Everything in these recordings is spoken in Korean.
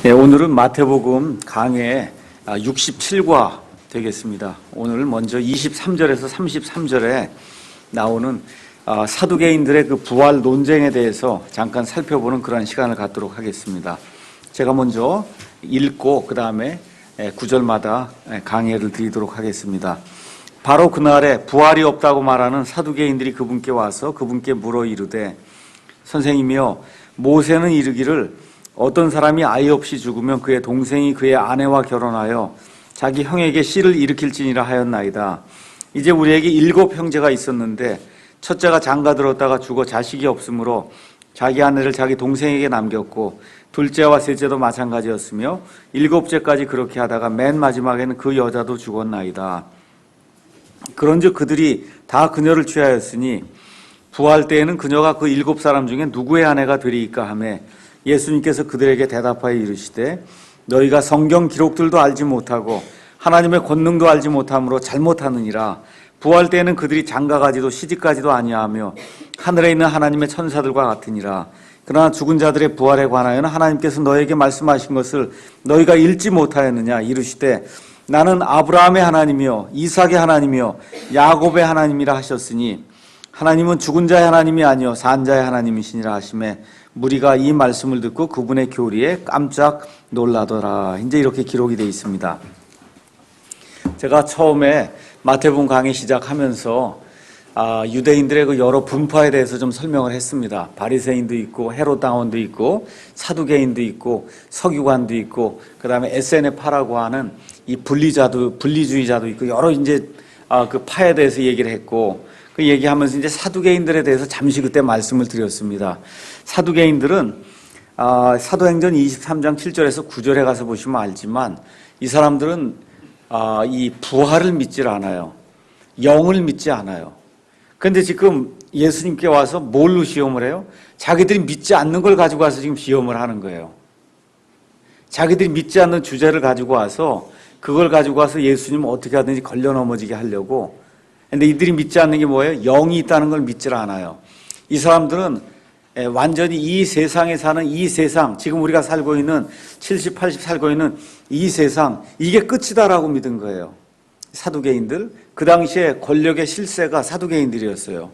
네, 오늘은 마태복음 강해 67과 되겠습니다. 오늘 먼저 23절에서 33절에 나오는 사두개인들의 그 부활 논쟁에 대해서 잠깐 살펴보는 그런 시간을 갖도록 하겠습니다. 제가 먼저 읽고 그 다음에 구절마다 강해를 드리도록 하겠습니다. 바로 그날에 부활이 없다고 말하는 사두개인들이 그분께 와서 그분께 물어 이르되 선생님이여, 모세는 이르기를 어떤 사람이 아이 없이 죽으면 그의 동생이 그의 아내와 결혼하여 자기 형에게 씨를 일으킬지니라 하였나이다. 이제 우리에게 7 형제가 있었는데 첫째가 장가들었다가 죽어 자식이 없으므로 자기 아내를 자기 동생에게 남겼고, 둘째와 셋째도 마찬가지였으며 7째까지 그렇게 하다가 맨 마지막에는 그 여자도 죽었나이다. 그런즉 그들이 다 그녀를 취하였으니 부활 때에는 그녀가 그 7사람 중에 누구의 아내가 되리이까 하매, 예수님께서 그들에게 대답하여 이르시되 너희가 성경 기록들도 알지 못하고 하나님의 권능도 알지 못함으로 잘못하느니라. 부활 때에는 그들이 장가가지도 시집가지도 아니하며 하늘에 있는 하나님의 천사들과 같으니라. 그러나 죽은 자들의 부활에 관하여는 하나님께서 너에게 말씀하신 것을 너희가 읽지 못하였느냐. 이르시되 나는 아브라함의 하나님이요 이삭의 하나님이요 야곱의 하나님이라 하셨으니 하나님은 죽은 자의 하나님이 아니요 산 자의 하나님이시니라 하시매, 무리가 이 말씀을 듣고 그분의 교리에 깜짝 놀라더라. 이제 이렇게 기록이 되어 있습니다. 제가 처음에 마태복음 강의 시작하면서 유대인들의 그 여러 분파에 대해서 좀 설명을 했습니다. 바리새인도 있고 헤롯 당원도 있고 사두개인도 있고 서기관도 있고, 그 다음에 SNF파라고 하는 이 분리주의자도 있고, 여러 이제 그 파에 대해서 얘기를 했고, 그 얘기하면서 이제 사두개인들에 대해서 잠시 그때 말씀을 드렸습니다. 사두개인들은 사도행전 23장 7절에서 9절에 가서 보시면 알지만, 이 사람들은 이 부활을 믿질 않아요. 영을 믿지 않아요. 그런데 지금 예수님께 와서 뭘로 시험을 해요? 자기들이 믿지 않는 걸 가지고 와서 지금 시험을 하는 거예요. 자기들이 믿지 않는 주제를 가지고 와서 그걸 가지고 와서 예수님을 어떻게 하든지 걸려 넘어지게 하려고. 근데 이들이 믿지 않는 게 뭐예요? 영이 있다는 걸 믿질 않아요. 이 사람들은 완전히 이 세상에 사는 이 세상, 지금 우리가 살고 있는 70, 80 살고 있는 이 세상, 이게 끝이다라고 믿은 거예요. 사두개인들, 그 당시에 권력의 실세가 사두개인들이었어요.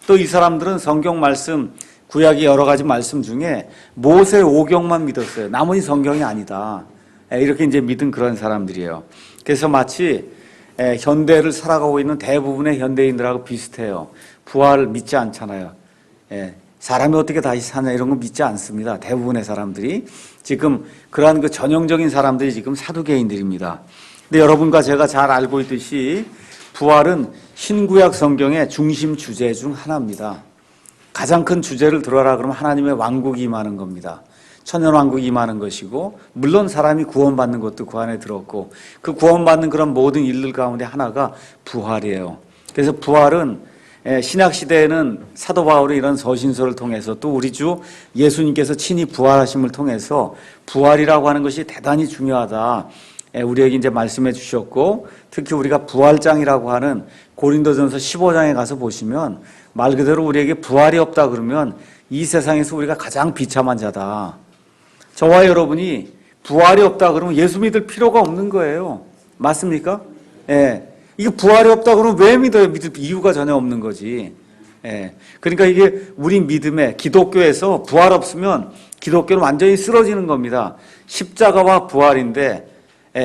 또 이 사람들은 성경 말씀, 구약의 여러 가지 말씀 중에 모세 오경만 믿었어요. 나머지 성경이 아니다. 이렇게 이제 믿은 그런 사람들이에요. 그래서 마치 현대를 살아가고 있는 대부분의 현대인들하고 비슷해요. 부활을 믿지 않잖아요. 사람이 어떻게 다시 사냐 이런 거 믿지 않습니다. 대부분의 사람들이 지금 그러한 그 전형적인 사람들이 지금 사두개인들입니다. 근데 여러분과 제가 잘 알고 있듯이 부활은 신구약 성경의 중심 주제 중 하나입니다. 가장 큰 주제를 들어라 그러면 하나님의 왕국이 임하는 겁니다. 천년왕국이 임하는 것이고, 물론 사람이 구원받는 것도 그 안에 들었고, 그 구원받는 그런 모든 일들 가운데 하나가 부활이에요. 그래서 부활은 신약시대에는 사도 바울의 이런 서신서를 통해서, 또 우리 주 예수님께서 친히 부활하심을 통해서 부활이라고 하는 것이 대단히 중요하다, 우리에게 이제 말씀해 주셨고, 특히 우리가 부활장이라고 하는 고린도전서 15장에 가서 보시면 말 그대로 우리에게 부활이 없다 그러면 이 세상에서 우리가 가장 비참한 자다. 저와 여러분이 부활이 없다 그러면 예수 믿을 필요가 없는 거예요. 맞습니까? 이게 부활이 없다 그러면 왜 믿어요? 믿을 이유가 전혀 없는 거지. 그러니까 이게 우리 믿음에, 기독교에서 부활 없으면 기독교는 완전히 쓰러지는 겁니다. 십자가와 부활인데,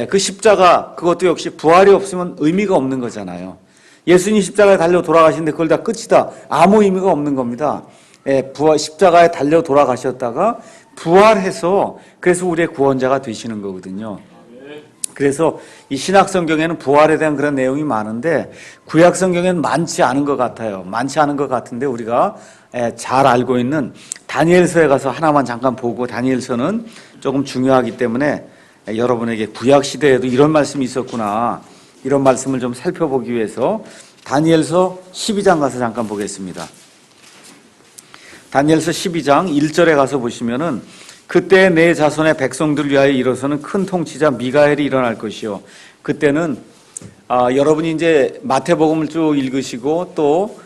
그 십자가, 그것도 역시 부활이 없으면 의미가 없는 거잖아요. 예수님 십자가에 달려 돌아가시는데 그걸 다 끝이다. 아무 의미가 없는 겁니다. 십자가에 달려 돌아가셨다가 부활해서 그래서 우리의 구원자가 되시는 거거든요. 그래서 이 신약 성경에는 부활에 대한 그런 내용이 많은데 구약 성경에는 많지 않은 것 같아요. 많지 않은 것 같은데 우리가 잘 알고 있는 다니엘서에 가서 하나만 잠깐 보고, 다니엘서는 조금 중요하기 때문에 여러분에게 구약 시대에도 이런 말씀이 있었구나, 이런 말씀을 좀 살펴보기 위해서 다니엘서 12장 가서 잠깐 보겠습니다. 다니엘서 12장 1절에 가서 보시면은 그때 내 자손의 백성들 위하여 일어서는 큰 통치자 미가엘이 일어날 것이요. 그때는 여러분이 이제 마태복음을 쭉 읽으시고 또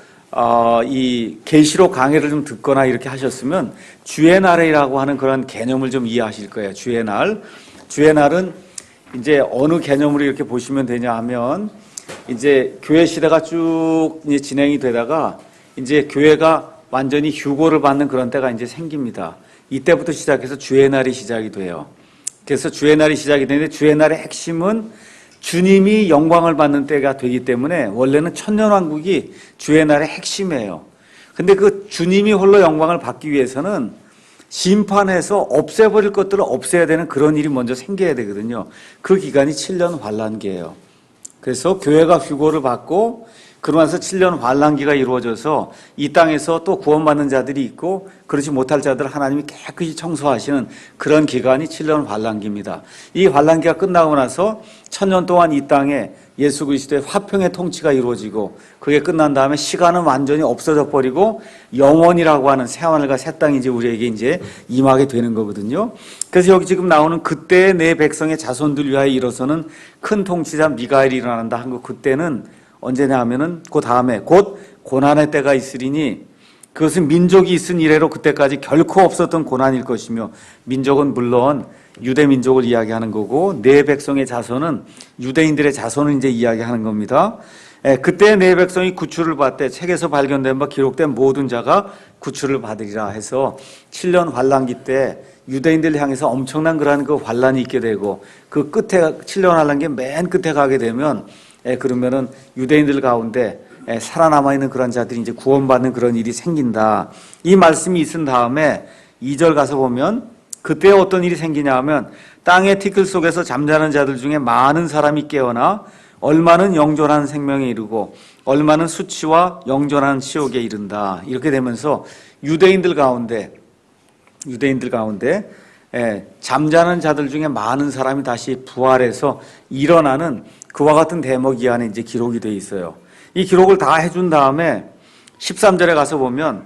이 계시록 강해를 좀 듣거나 이렇게 하셨으면 주의 날이라고 하는 그런 개념을 좀 이해하실 거예요. 주의 날. 주의 날은 이제 어느 개념으로 이렇게 보시면 되냐 하면 이제 교회 시대가 쭉 이제 진행이 되다가 이제 교회가 완전히 휴고를 받는 그런 때가 이제 생깁니다. 이때부터 시작해서 주의 날이 시작이 돼요. 그래서 주의 날이 시작이 되는데 주의 날의 핵심은 주님이 영광을 받는 때가 되기 때문에 원래는 천년왕국이 주의 날의 핵심이에요. 근데 그 주님이 홀로 영광을 받기 위해서는 심판해서 없애버릴 것들을 없애야 되는 그런 일이 먼저 생겨야 되거든요. 그 기간이 7년 환란기예요. 그래서 교회가 휴고를 받고 그러면서 7년 환란기가 이루어져서 이 땅에서 또 구원받는 자들이 있고 그렇지 못할 자들을 하나님이 깨끗이 청소하시는 그런 기간이 7년 환란기입니다. 이 환란기가 끝나고 나서 1000년 동안 이 땅에 예수 그리스도의 화평의 통치가 이루어지고 그게 끝난 다음에 시간은 완전히 없어져 버리고 영원이라고 하는 새하늘과 새 땅이 이제 우리에게 이제 임하게 되는 거거든요. 그래서 여기 지금 나오는 그때 내 백성의 자손들 위하여 일어서는 큰 통치자 미가엘이 일어난다 한 거 그때는 언제냐 하면은 그 다음에 곧 고난의 때가 있으리니 그것은 민족이 있은 이래로 그때까지 결코 없었던 고난일 것이며 민족은 물론 유대 민족을 이야기하는 거고 내 백성의 자손은 유대인들의 자손을 이제 이야기하는 겁니다. 그때 내 백성이 구출을 받되 책에서 발견된 바 기록된 모든 자가 구출을 받으리라 해서 7년 환란기 때 유대인들 향해서 엄청난 그러한 그 환란이 있게 되고 그 끝에 7년 환란기 맨 끝에 가게 되면 그러면은 유대인들 가운데 살아남아 있는 그런 자들이 이제 구원받는 그런 일이 생긴다. 이 말씀이 있은 다음에 2절 가서 보면 그때 어떤 일이 생기냐 하면 땅의 티끌 속에서 잠자는 자들 중에 많은 사람이 깨어나 얼마는 영존하는 생명에 이르고 얼마는 수치와 영존하는 치욕에 이른다. 이렇게 되면서 유대인들 가운데 잠자는 자들 중에 많은 사람이 다시 부활해서 일어나는 그와 같은 대목이 안에 이제 기록이 되어 있어요. 이 기록을 다 해준 다음에 13절에 가서 보면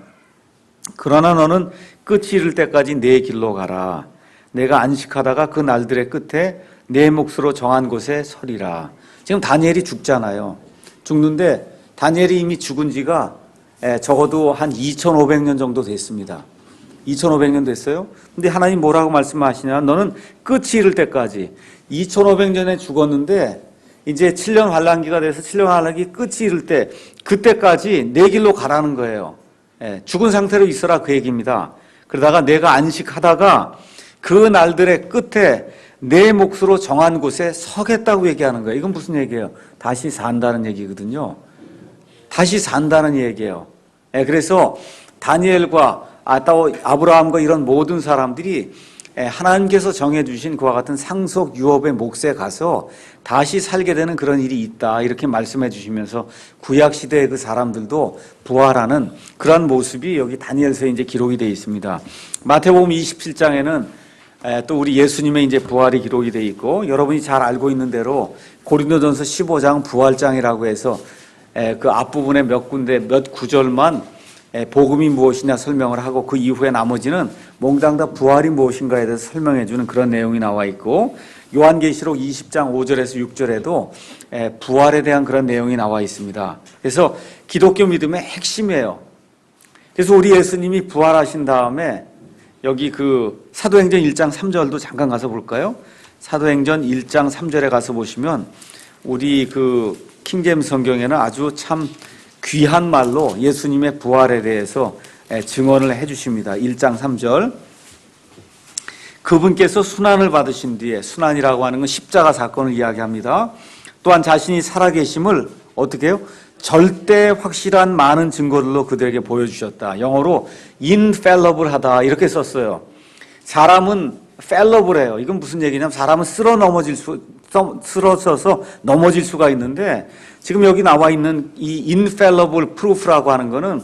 그러나 너는 끝이 이를 때까지 내 길로 가라. 내가 안식하다가 그 날들의 끝에 내 몫으로 정한 곳에 서리라. 지금 다니엘이 죽잖아요. 죽는데 다니엘이 이미 죽은 지가 적어도 한 2500년 정도 됐습니다. 2500년 됐어요. 근데 하나님 뭐라고 말씀하시냐? 너는 끝이 이를 때까지 2500년에 죽었는데 이제 7년 환란기가 돼서 7년 환란기 끝이 이를 때 그때까지 내 길로 가라는 거예요. 죽은 상태로 있어라 그 얘기입니다. 그러다가 내가 안식하다가 그 날들의 끝에 내 몫으로 정한 곳에 서겠다고 얘기하는 거예요. 이건 무슨 얘기예요? 다시 산다는 얘기거든요. 다시 산다는 얘기예요. 그래서 다니엘과 또 아브라함과 이런 모든 사람들이 하나님께서 정해주신 그와 같은 상속 유업의 몫에 가서 다시 살게 되는 그런 일이 있다 이렇게 말씀해 주시면서 구약시대의 그 사람들도 부활하는 그런 모습이 여기 다니엘서에 이제 기록이 되어 있습니다. 마태복음 27장에는 또 우리 예수님의 이제 부활이 기록이 되어 있고 여러분이 잘 알고 있는 대로 고린도전서 15장 부활장이라고 해서 그 앞부분에 몇 군데 몇 구절만 복음이 무엇이냐 설명을 하고 그 이후에 나머지는 몽땅 다 부활이 무엇인가에 대해서 설명해 주는 그런 내용이 나와 있고 요한계시록 20장 5절에서 6절에도 부활에 대한 그런 내용이 나와 있습니다. 그래서 기독교 믿음의 핵심이에요. 그래서 우리 예수님이 부활하신 다음에 여기 그 사도행전 1장 3절도 잠깐 가서 볼까요? 사도행전 1장 3절에 가서 보시면 우리 그 킹제임스 성경에는 아주 참 귀한 말로 예수님의 부활에 대해서 증언을 해주십니다. 1장 3절 그분께서 순환을 받으신 뒤에 순환이라고 하는 건 십자가 사건을 이야기합니다. 또한 자신이 살아계심을 어떻게 해요? 절대 확실한 많은 증거들로 그들에게 보여주셨다. 영어로 infallible하다 이렇게 썼어요. 사람은 fallible해요. 이건 무슨 얘기냐면 사람은 쓰러져서 넘어질 수가 있는데 지금 여기 나와 있는 이 infallible proof라고 하는 거는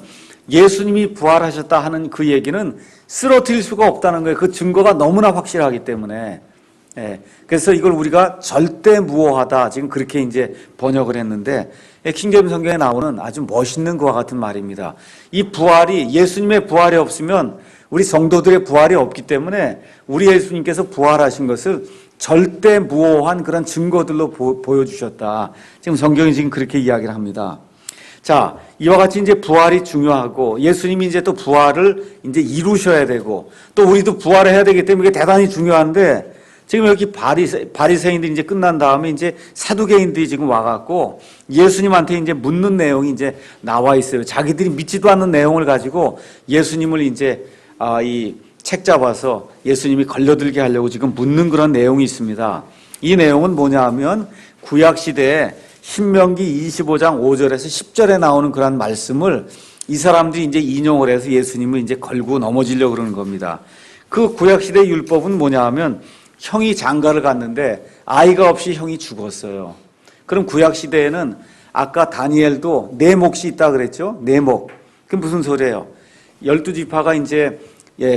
예수님이 부활하셨다 하는 그 얘기는 쓰러뜨릴 수가 없다는 거예요. 그 증거가 너무나 확실하기 때문에. 그래서 이걸 우리가 절대 무효하다 지금 그렇게 이제 번역을 했는데 킹제임스 성경에 나오는 아주 멋있는 것과 같은 말입니다. 이 부활이 예수님의 부활이 없으면 우리 성도들의 부활이 없기 때문에 우리 예수님께서 부활하신 것을 절대 무효한 그런 증거들로 보여주셨다. 지금 성경이 지금 그렇게 이야기를 합니다. 자, 이와 같이 이제 부활이 중요하고 예수님이 이제 또 부활을 이제 이루셔야 되고 또 우리도 부활을 해야 되기 때문에 이게 대단히 중요한데 지금 여기 바리새인들이 이제 끝난 다음에 이제 사두개인들이 지금 와갖고 예수님한테 이제 묻는 내용이 이제 나와 있어요. 자기들이 믿지도 않는 내용을 가지고 예수님을 이제 이 책 잡아서 예수님이 걸려들게 하려고 지금 묻는 그런 내용이 있습니다. 이 내용은 뭐냐 하면 구약 시대에 신명기 25장 5절에서 10절에 나오는 그런 말씀을 이 사람들이 이제 인용을 해서 예수님을 이제 걸고 넘어지려고 그러는 겁니다. 그 구약 시대 율법은 뭐냐 하면 형이 장가를 갔는데 아이가 없이 형이 죽었어요. 그럼 구약 시대에는 아까 다니엘도 네 몫이 있다 그랬죠? 네 몫. 그게 무슨 소리예요? 12지파가 이제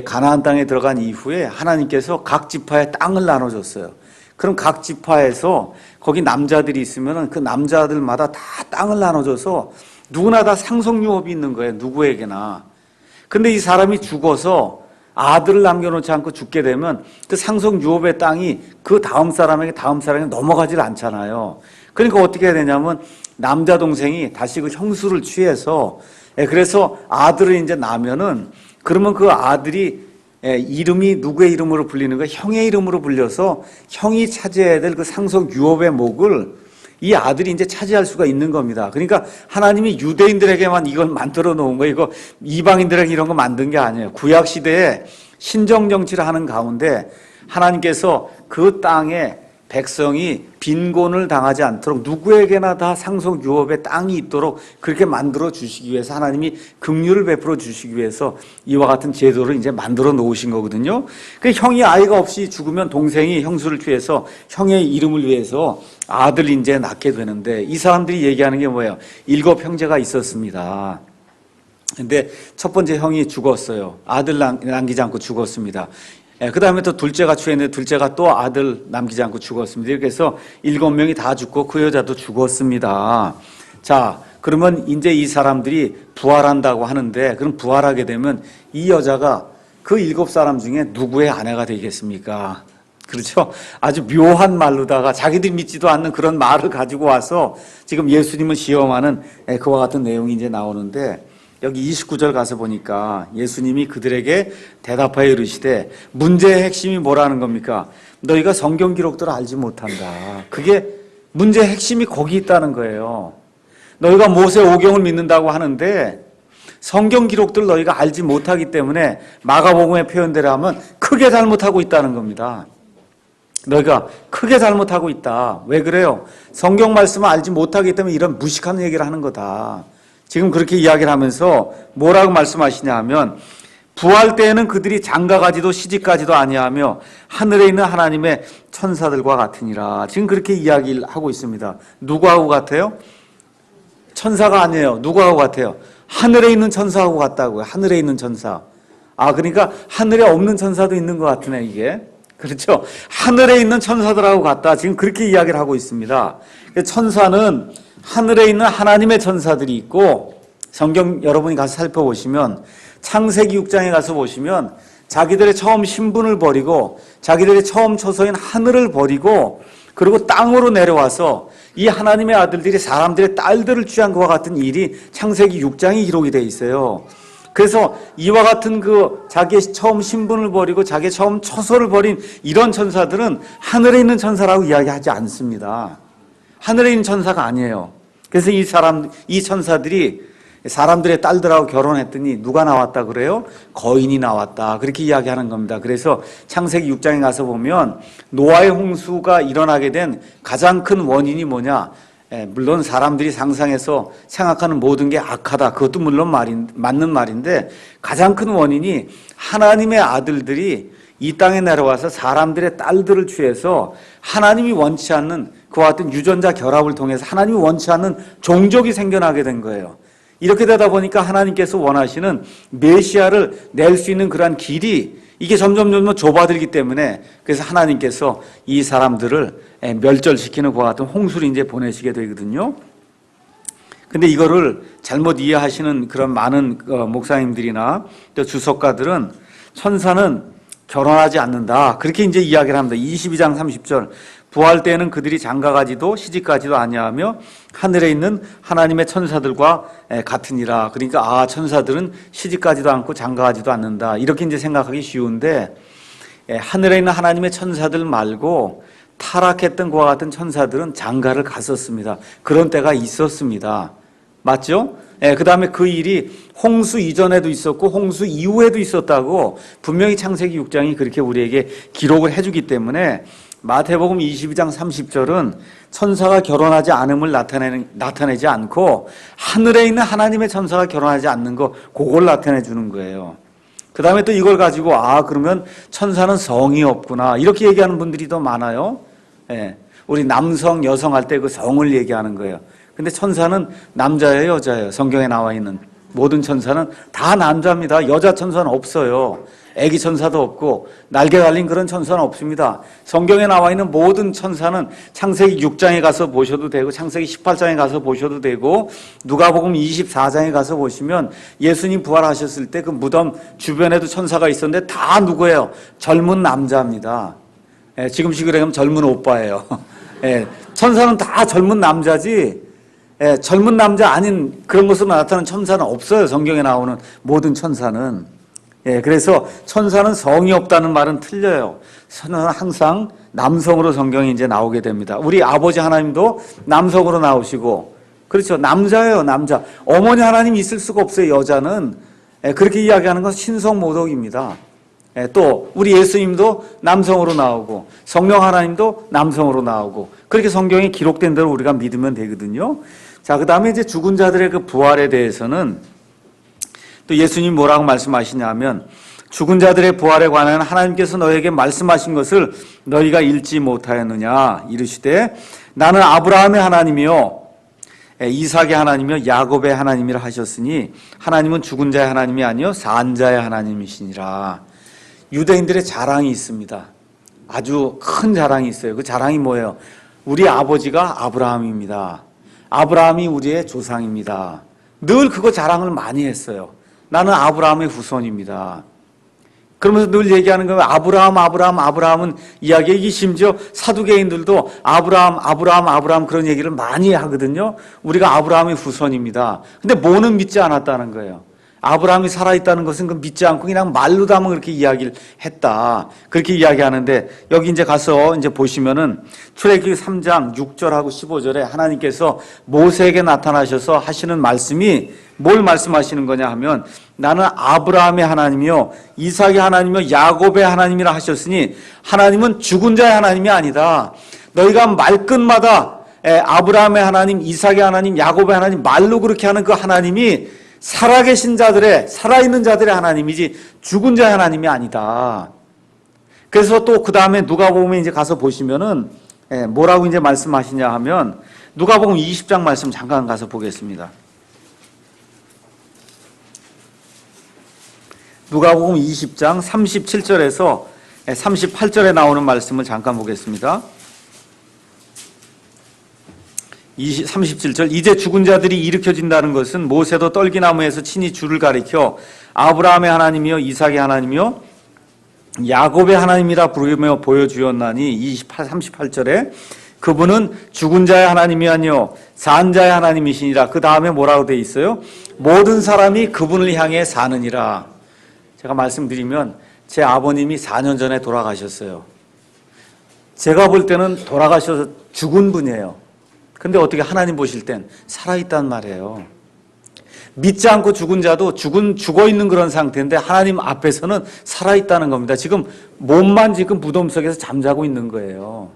가나안 땅에 들어간 이후에 하나님께서 각 지파에 땅을 나눠줬어요. 그럼 각 지파에서 거기 남자들이 있으면 그 남자들마다 다 땅을 나눠줘서 누구나 다 상속유업이 있는 거예요. 누구에게나. 근데 이 사람이 죽어서 아들을 남겨놓지 않고 죽게 되면 그 상속유업의 땅이 그 다음 사람에게 넘어가질 않잖아요. 그러니까 어떻게 해야 되냐면 남자 동생이 다시 그 형수를 취해서 그래서 아들을 이제 낳으면은 그러면 그 아들이 이름이 누구의 이름으로 불리는 거야? 형의 이름으로 불려서 형이 차지해야 될 그 상속 유업의 몫을 이 아들이 이제 차지할 수가 있는 겁니다. 그러니까 하나님이 유대인들에게만 이걸 만들어 놓은 거예요. 이거 이방인들에게 이런 거 만든 게 아니에요. 구약 시대에 신정 정치를 하는 가운데 하나님께서 그 땅에 백성이 빈곤을 당하지 않도록 누구에게나 다 상속 유업의 땅이 있도록 그렇게 만들어 주시기 위해서 하나님이 긍휼을 베풀어 주시기 위해서 이와 같은 제도를 이제 만들어 놓으신 거거든요. 그 형이 아이가 없이 죽으면 동생이 형수를 취해서 형의 이름을 위해서 아들을 이제 낳게 되는데 이 사람들이 얘기하는 게 뭐예요? 7 형제가 있었습니다. 근데 첫 번째 형이 죽었어요. 아들 남기지 않고 죽었습니다. 그 다음에 또 둘째가 취했는데 둘째가 또 아들 남기지 않고 죽었습니다. 이렇게 해서 7명이 다 죽고 그 여자도 죽었습니다. 자, 그러면 이제 이 사람들이 부활한다고 하는데 그럼 부활하게 되면 이 여자가 그 7사람 중에 누구의 아내가 되겠습니까? 그렇죠? 아주 묘한 말로다가 자기들이 믿지도 않는 그런 말을 가지고 와서 지금 예수님을 시험하는 그와 같은 내용이 이제 나오는데 여기 29절 가서 보니까 예수님이 그들에게 대답하여 이르시되 문제의 핵심이 뭐라는 겁니까? 너희가 성경 기록들을 알지 못한다. 그게 문제의 핵심이 거기 있다는 거예요. 너희가 모세 오경을 믿는다고 하는데 성경 기록들을 너희가 알지 못하기 때문에 마가복음의 표현대로 하면 크게 잘못하고 있다는 겁니다. 너희가 크게 잘못하고 있다. 왜 그래요? 성경 말씀을 알지 못하기 때문에 이런 무식한 얘기를 하는 거다. 지금 그렇게 이야기를 하면서 뭐라고 말씀하시냐 하면 부활 때에는 그들이 장가가지도 시집가지도 아니하며 하늘에 있는 하나님의 천사들과 같으니라. 지금 그렇게 이야기를 하고 있습니다. 누구하고 같아요? 천사가 아니에요. 누구하고 같아요? 하늘에 있는 천사하고 같다고요. 하늘에 있는 천사. 그러니까 하늘에 없는 천사도 있는 것 같으네 이게. 그렇죠? 하늘에 있는 천사들하고 같다. 지금 그렇게 이야기를 하고 있습니다. 천사는 하늘에 있는 하나님의 천사들이 있고 성경 여러분이 가서 살펴보시면 창세기 6장에 가서 보시면 자기들의 처음 신분을 버리고 자기들의 처음 처소인 하늘을 버리고 그리고 땅으로 내려와서 이 하나님의 아들들이 사람들의 딸들을 취한 것과 같은 일이 창세기 6장에 기록이 되어 있어요. 그래서 이와 같은 그 자기의 처음 신분을 버리고 자기의 처음 처소를 버린 이런 천사들은 하늘에 있는 천사라고 이야기하지 않습니다. 하늘에 있는 천사가 아니에요. 그래서 이 천사들이 사람들의 딸들하고 결혼했더니 누가 나왔다 그래요? 거인이 나왔다. 그렇게 이야기하는 겁니다. 그래서 창세기 6장에 가서 보면 노아의 홍수가 일어나게 된 가장 큰 원인이 뭐냐? 물론 사람들이 상상해서 생각하는 모든 게 악하다. 그것도 물론 맞는 말인데 가장 큰 원인이 하나님의 아들들이 이 땅에 내려와서 사람들의 딸들을 취해서 하나님이 원치 않는 그와 같은 유전자 결합을 통해서 하나님이 원치 않는 종족이 생겨나게 된 거예요. 이렇게 되다 보니까 하나님께서 원하시는 메시아를 낼 수 있는 그러한 길이 이게 점점 좁아들기 때문에 그래서 하나님께서 이 사람들을 멸절시키는 그와 같은 홍수를 이제 보내시게 되거든요. 근데 이거를 잘못 이해하시는 그런 많은 목사님들이나 또 주석가들은 천사는 결혼하지 않는다. 그렇게 이제 이야기를 합니다. 22장 30절. 부활 때에는 그들이 장가가지도 시집가지도 아니하며 하늘에 있는 하나님의 천사들과 같으니라. 그러니까 천사들은 시집가지도 않고 장가가지도 않는다. 이렇게 이제 생각하기 쉬운데 하늘에 있는 하나님의 천사들 말고 타락했던 그와 같은 천사들은 장가를 갔었습니다. 그런 때가 있었습니다. 맞죠? 그 다음에 그 일이 홍수 이전에도 있었고 홍수 이후에도 있었다고 분명히 창세기 6장이 그렇게 우리에게 기록을 해주기 때문에 마태복음 22장 30절은 천사가 결혼하지 않음을 나타내지 않고 하늘에 있는 하나님의 천사가 결혼하지 않는 거, 그걸 나타내 주는 거예요. 그 다음에 또 이걸 가지고 그러면 천사는 성이 없구나 이렇게 얘기하는 분들이 더 많아요. 우리 남성, 여성 할 때 그 성을 얘기하는 거예요. 근데 천사는 남자예요, 여자예요? 성경에 나와 있는 모든 천사는 다 남자입니다. 여자 천사는 없어요. 애기 천사도 없고 날개 달린 그런 천사는 없습니다. 성경에 나와 있는 모든 천사는 창세기 6장에 가서 보셔도 되고 창세기 18장에 가서 보셔도 되고 누가복음 24장에 가서 보시면 예수님 부활하셨을 때 그 무덤 주변에도 천사가 있었는데 다 누구예요? 젊은 남자입니다. 지금식으로 하면 젊은 오빠예요. 천사는 다 젊은 남자지 젊은 남자 아닌 그런 것으로 나타나는 천사는 없어요. 성경에 나오는 모든 천사는. 그래서 천사는 성이 없다는 말은 틀려요. 천사는 항상 남성으로 성경에 이제 나오게 됩니다. 우리 아버지 하나님도 남성으로 나오시고, 그렇죠. 남자예요, 남자. 어머니 하나님 있을 수가 없어요, 여자는. 그렇게 이야기하는 건 신성모독입니다. 또 우리 예수님도 남성으로 나오고 성령 하나님도 남성으로 나오고 그렇게 성경에 기록된 대로 우리가 믿으면 되거든요. 자, 그 다음에 이제 죽은 자들의 그 부활에 대해서는 또 예수님 뭐라고 말씀하시냐면 죽은 자들의 부활에 관한 하나님께서 너에게 말씀하신 것을 너희가 읽지 못하였느냐 이르시되 나는 아브라함의 하나님이요 이삭의 하나님이요 야곱의 하나님이라 하셨으니 하나님은 죽은 자의 하나님이 아니요 산 자의 하나님이시니라. 유대인들의 자랑이 있습니다. 아주 큰 자랑이 있어요. 그 자랑이 뭐예요? 우리 아버지가 아브라함입니다. 아브라함이 우리의 조상입니다. 늘 그거 자랑을 많이 했어요. 나는 아브라함의 후손입니다. 그러면서 늘 얘기하는 거예요. 아브라함은 이야기, 심지어 사두개인들도 아브라함 그런 얘기를 많이 하거든요. 우리가 아브라함의 후손입니다. 근데 뭐는 믿지 않았다는 거예요. 아브라함이 살아있다는 것은 그 믿지 않고 그냥 말로다만 그렇게 이야기를 했다. 그렇게 이야기하는데 여기 이제 가서 이제 보시면은 출애굽기 3장 6절하고 15절에 하나님께서 모세에게 나타나셔서 하시는 말씀이 뭘 말씀하시는 거냐 하면 나는 아브라함의 하나님이요 이삭의 하나님이요 야곱의 하나님이라 하셨으니 하나님은 죽은 자의 하나님이 아니다. 너희가 말끝마다 아브라함의 하나님, 이삭의 하나님, 야곱의 하나님 말로 그렇게 하는 그 하나님이 살아계신 자들의, 살아있는 자들의 하나님이지 죽은 자의 하나님이 아니다. 그래서 또 그 다음에 누가복음에 이제 가서 보시면은 뭐라고 이제 말씀하시냐 하면 누가복음 20장 말씀 잠깐 가서 보겠습니다. 누가복음 20장 37절에서 38절에 나오는 말씀을 잠깐 보겠습니다. 37절 이제 죽은 자들이 일으켜진다는 것은 모세도 떨기나무에서 친히 주를 가리켜 아브라함의 하나님이요 이삭의 하나님이요 야곱의 하나님이라 부르며 보여주었나니 38절에 그분은 죽은 자의 하나님이 아니요 산 자의 하나님이시니라. 그 다음에 뭐라고 돼 있어요? 모든 사람이 그분을 향해 사느니라. 제가 말씀드리면 제 아버님이 4년 전에 돌아가셨어요. 제가 볼 때는 돌아가셔서 죽은 분이에요. 근데 어떻게 하나님 보실 땐 살아있단 말이에요. 믿지 않고 죽은 자도 죽어있는 그런 상태인데 하나님 앞에서는 살아있다는 겁니다. 지금 몸만 지금 무덤 속에서 잠자고 있는 거예요.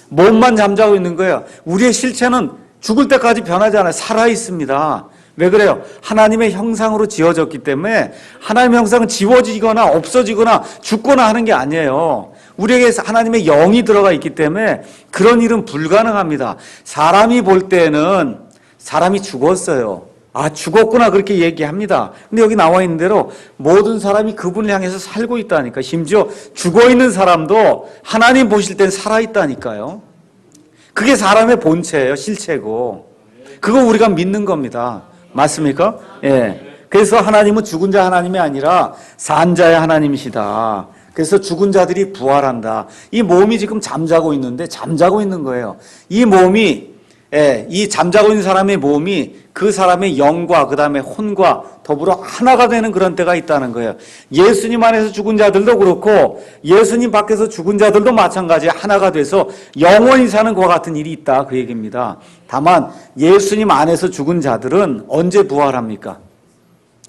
몸만 잠자고 있는 거예요. 우리의 실체는 죽을 때까지 변하지 않아요. 살아있습니다. 왜 그래요? 하나님의 형상으로 지어졌기 때문에 하나님의 형상은 지워지거나 없어지거나 죽거나 하는 게 아니에요. 우리에게 하나님의 영이 들어가 있기 때문에 그런 일은 불가능합니다. 사람이 볼 때는 사람이 죽었어요. 죽었구나 그렇게 얘기합니다. 근데 여기 나와 있는 대로 모든 사람이 그분을 향해서 살고 있다니까. 심지어 죽어있는 사람도 하나님 보실 땐 살아있다니까요. 그게 사람의 본체예요. 실체고. 그거 우리가 믿는 겁니다. 맞습니까? 예. 그래서 하나님은 죽은 자 하나님이 아니라 산 자의 하나님이시다. 그래서 죽은 자들이 부활한다. 이 몸이 지금 잠자고 있는데 잠자고 있는 거예요. 이 몸이 이 잠자고 있는 사람의 몸이 그 사람의 영과 그 다음에 혼과 더불어 하나가 되는 그런 때가 있다는 거예요. 예수님 안에서 죽은 자들도 그렇고 예수님 밖에서 죽은 자들도 마찬가지 하나가 돼서 영원히 사는 것과 같은 일이 있다 그 얘기입니다. 다만 예수님 안에서 죽은 자들은 언제 부활합니까?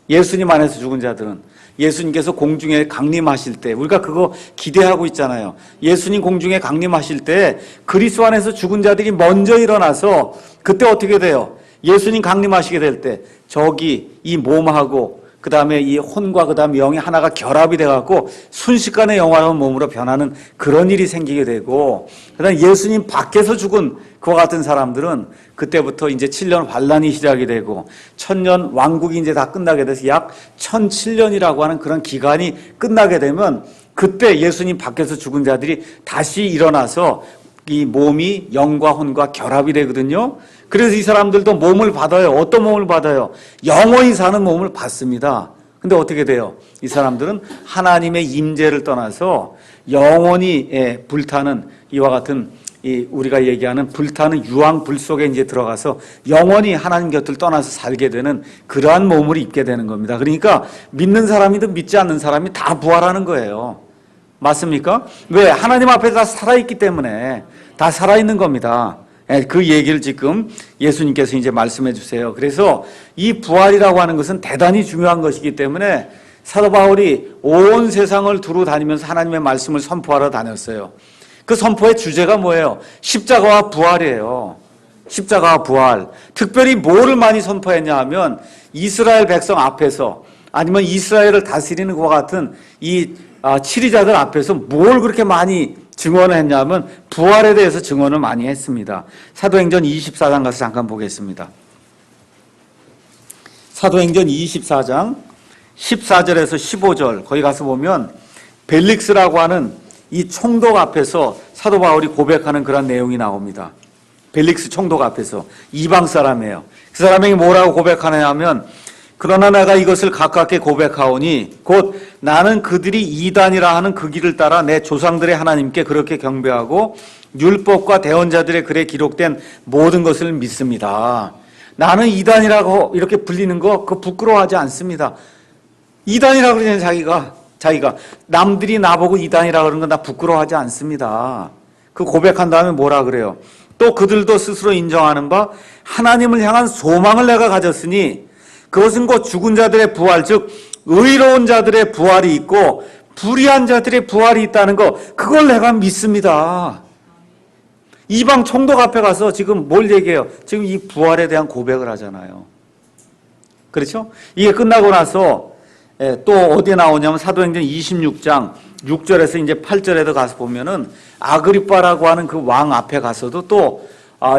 예수님 안에서 죽은 자들은 예수님께서 공중에 강림하실 때 우리가 그거 기대하고 있잖아요. 예수님 공중에 강림하실 때 그리스도 안에서 죽은 자들이 먼저 일어나서 그때 어떻게 돼요? 예수님 강림하시게 될 때 저기 이 몸하고 그 다음에 이 혼과 그 다음에 영이 하나가 결합이 돼갖고 순식간에 영원한 몸으로 변하는 그런 일이 생기게 되고 그 다음에 예수님 밖에서 죽은 그와 같은 사람들은 그때부터 이제 7년 환란이 시작이 되고 1000년 왕국이 이제 다 끝나게 돼서 약 1007년이라고 하는 그런 기간이 끝나게 되면 그때 예수님 밖에서 죽은 자들이 다시 일어나서 이 몸이 영과 혼과 결합이 되거든요. 그래서 이 사람들도 몸을 받아요. 어떤 몸을 받아요? 영원히 사는 몸을 받습니다. 근데 어떻게 돼요? 이 사람들은 하나님의 임재를 떠나서 영원히 불타는 이와 같은 우리가 얘기하는 불타는 유황불 속에 이제 들어가서 영원히 하나님 곁을 떠나서 살게 되는 그러한 몸을 입게 되는 겁니다. 그러니까 믿는 사람이든 믿지 않는 사람이 다 부활하는 거예요. 맞습니까? 왜? 하나님 앞에 다 살아있기 때문에 다 살아있는 겁니다. 그 얘기를 지금 예수님께서 이제 말씀해 주세요. 그래서 이 부활이라고 하는 것은 대단히 중요한 것이기 때문에 사도 바울이 온 세상을 두루 다니면서 하나님의 말씀을 선포하러 다녔어요. 그 선포의 주제가 뭐예요? 십자가와 부활이에요. 십자가와 부활. 특별히 뭐를 많이 선포했냐 하면 이스라엘 백성 앞에서 아니면 이스라엘을 다스리는 것과 같은 이 치리자들 앞에서 뭘 그렇게 많이 증언을 했냐면 부활에 대해서 증언을 많이 했습니다. 사도행전 24장 가서 잠깐 보겠습니다. 사도행전 24장 14절에서 15절 거기 가서 보면 벨릭스라고 하는 이 총독 앞에서 사도 바울이 고백하는 그런 내용이 나옵니다. 벨릭스 총독 앞에서 이방 사람이에요. 그 사람이 뭐라고 고백하느냐 하면 그러나 내가 이것을 가깝게 고백하오니 곧 나는 그들이 이단이라 하는 그 길을 따라 내 조상들의 하나님께 그렇게 경배하고 율법과 대언자들의 글에 기록된 모든 것을 믿습니다. 나는 이단이라고 이렇게 불리는 거 그거 부끄러워하지 않습니다. 이단이라고 그러는 자기가 남들이 나보고 이단이라고 그러는 건 나 부끄러워하지 않습니다. 그 고백한 다음에 뭐라 그래요? 또 그들도 스스로 인정하는 바 하나님을 향한 소망을 내가 가졌으니 그것은 곧 죽은 자들의 부활, 즉 의로운 자들의 부활이 있고 불의한 자들의 부활이 있다는 거 그걸 내가 믿습니다. 이방 총독 앞에 가서 지금 뭘 얘기해요? 지금 이 부활에 대한 고백을 하잖아요. 그렇죠? 이게 끝나고 나서 또 어디에 나오냐면 사도행전 26장 6절에서 이제 8절에도 가서 보면은 아그리빠라고 하는 그 왕 앞에 가서도 또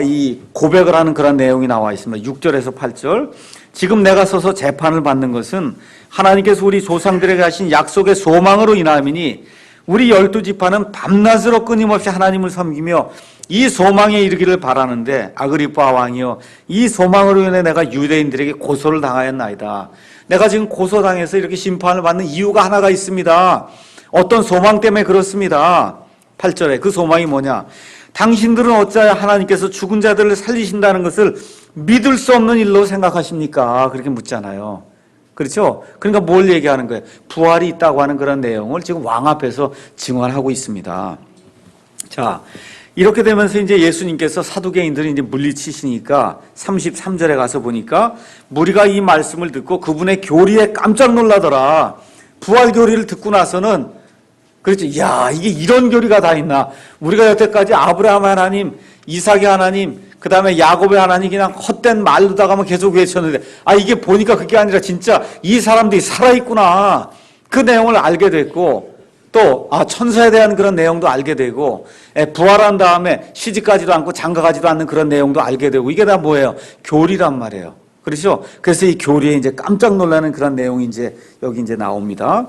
이 고백을 하는 그런 내용이 나와 있습니다. 6절에서 8절. 지금 내가 서서 재판을 받는 것은 하나님께서 우리 조상들에게 하신 약속의 소망으로 인함이니 우리 12지파는 밤낮으로 끊임없이 하나님을 섬기며 이 소망에 이르기를 바라는데 아그리빠 왕이여 이 소망으로 인해 내가 유대인들에게 고소를 당하였나이다. 내가 지금 고소당해서 이렇게 심판을 받는 이유가 하나가 있습니다. 어떤 소망 때문에 그렇습니다. 8절에 그 소망이 뭐냐? 당신들은 어찌하여 하나님께서 죽은 자들을 살리신다는 것을 믿을 수 없는 일로 생각하십니까? 그렇게 묻잖아요. 그렇죠? 그러니까 뭘 얘기하는 거예요? 부활이 있다고 하는 그런 내용을 지금 왕 앞에서 증언하고 있습니다. 자, 이렇게 되면서 이제 예수님께서 사두개인들이 이제 물리치시니까 33절에 가서 보니까 무리가 이 말씀을 듣고 그분의 교리에 깜짝 놀라더라. 부활 교리를 듣고 나서는 그렇지. 야, 이게 이런 교리가 다 있나? 우리가 여태까지 아브라함 하나님, 이삭의 하나님, 그 다음에 야곱의 하나님 그냥 헛된 말로다가만 계속 외쳤는데 이게 보니까 그게 아니라 진짜 이 사람들이 살아있구나. 그 내용을 알게 됐고 또 천사에 대한 그런 내용도 알게 되고 부활한 다음에 시집가지도 않고 장가가지도 않는 그런 내용도 알게 되고 이게 다 뭐예요? 교리란 말이에요. 그렇죠? 그래서 이 교리에 이제 깜짝 놀라는 그런 내용이 이제 여기 이제 나옵니다.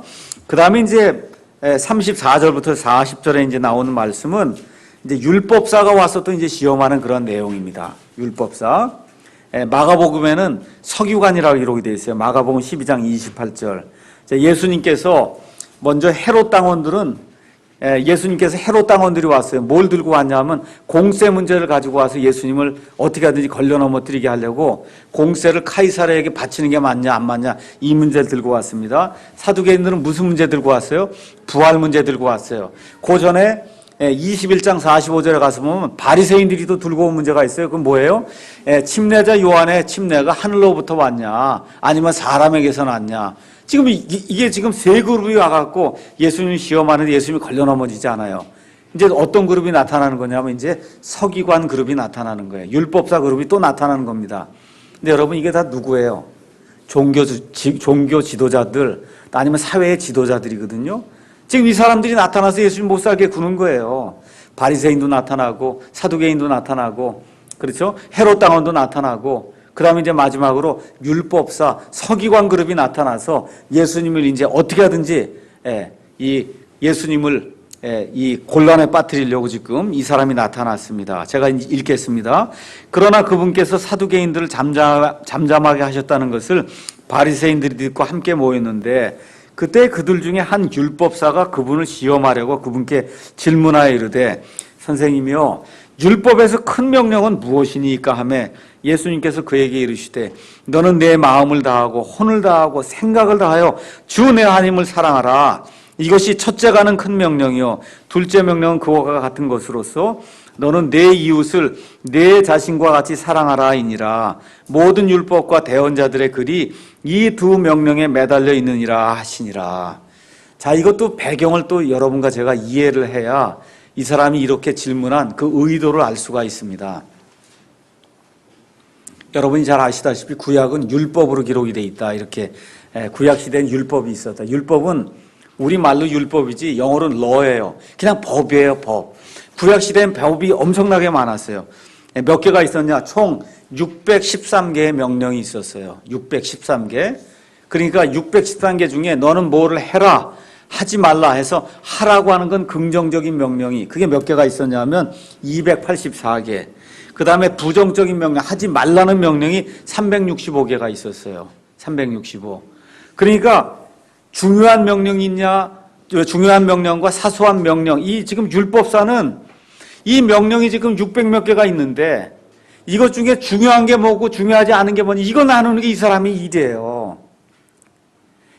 그 다음에 이제 34절부터 40절에 이제 나오는 말씀은 이제 율법사가 와서 또 이제 시험하는 그런 내용입니다. 율법사. 마가복음에는 서기관이라고 기록이 되어 있어요. 마가복음 12장 28절. 예수님께서 먼저 헤롯 당원들은 예수님께서 헤롯 당원들이 왔어요. 뭘 들고 왔냐면 공세 문제를 가지고 와서 예수님을 어떻게 하든지 걸려 넘어뜨리게 하려고 공세를 카이사르에게 바치는 게 맞냐 안 맞냐 이 문제를 들고 왔습니다. 사두개인들은 무슨 문제 들고 왔어요? 부활 문제 들고 왔어요. 그 전에 21장 45절에 가서 보면 바리새인들이 또 들고 온 문제가 있어요. 그건 뭐예요? 침례자 요한의 침례가 하늘로부터 왔냐 아니면 사람에게서 났냐. 지금 이게 지금 세 그룹이 와갖고 예수님 시험하는데 예수님이 걸려 넘어지지 않아요. 이제 어떤 그룹이 나타나는 거냐면 이제 서기관 그룹이 나타나는 거예요. 율법사 그룹이 또 나타나는 겁니다. 근데 여러분 이게 다 누구예요? 종교 지도자들 아니면 사회의 지도자들이거든요. 지금 이 사람들이 나타나서 예수님 못 살게 구는 거예요. 바리새인도 나타나고 사두개인도 나타나고 그렇죠? 헤롯 당원도 나타나고 그 다음에 이제 마지막으로 율법사 서기관 그룹이 나타나서 예수님을 이제 어떻게 하든지 이 예수님을 이 곤란에 빠뜨리려고 지금 이 사람이 나타났습니다. 제가 읽겠습니다. 그러나 그분께서 사두개인들을 잠잠하게 하셨다는 것을 바리새인들이 듣고 함께 모였는데 그때 그들 중에 한 율법사가 그분을 시험하려고 그분께 질문하여 이르되 선생님이요 율법에서 큰 명령은 무엇이니까 하며 예수님께서 그에게 이르시되 너는 내 마음을 다하고 혼을 다하고 생각을 다하여 주 내 하나님을 사랑하라. 이것이 첫째가는 큰 명령이요 둘째 명령은 그와 같은 것으로서 너는 내 이웃을 내 자신과 같이 사랑하라이니라. 모든 율법과 대언자들의 글이 이 두 명령에 매달려 있느니라 하시니라. 자, 이것도 배경을 또 여러분과 제가 이해를 해야 이 사람이 이렇게 질문한 그 의도를 알 수가 있습니다. 여러분이 잘 아시다시피 구약은 율법으로 기록이 돼 있다. 이렇게 구약 시대엔 율법이 있었다. 율법은 우리말로 율법이지 영어로는 law예요. 그냥 법이에요, 법. 구약 시대엔 법이 엄청나게 많았어요. 몇 개가 있었냐? 총 613개의 명령이 있었어요. 613개. 그러니까 613개 중에 너는 뭐를 해라, 하지 말라 해서 하라고 하는 건 긍정적인 명령이 그게 몇 개가 있었냐면 284개. 그 다음에 부정적인 명령, 하지 말라는 명령이 365개가 있었어요. 365. 그러니까 중요한 명령이 있냐, 중요한 명령과 사소한 명령, 이 지금 율법사는 이 명령이 지금 600몇 개가 있는데 이것 중에 중요한 게 뭐고 중요하지 않은 게 뭐니 이거 나누는 게 이 사람의 일이에요.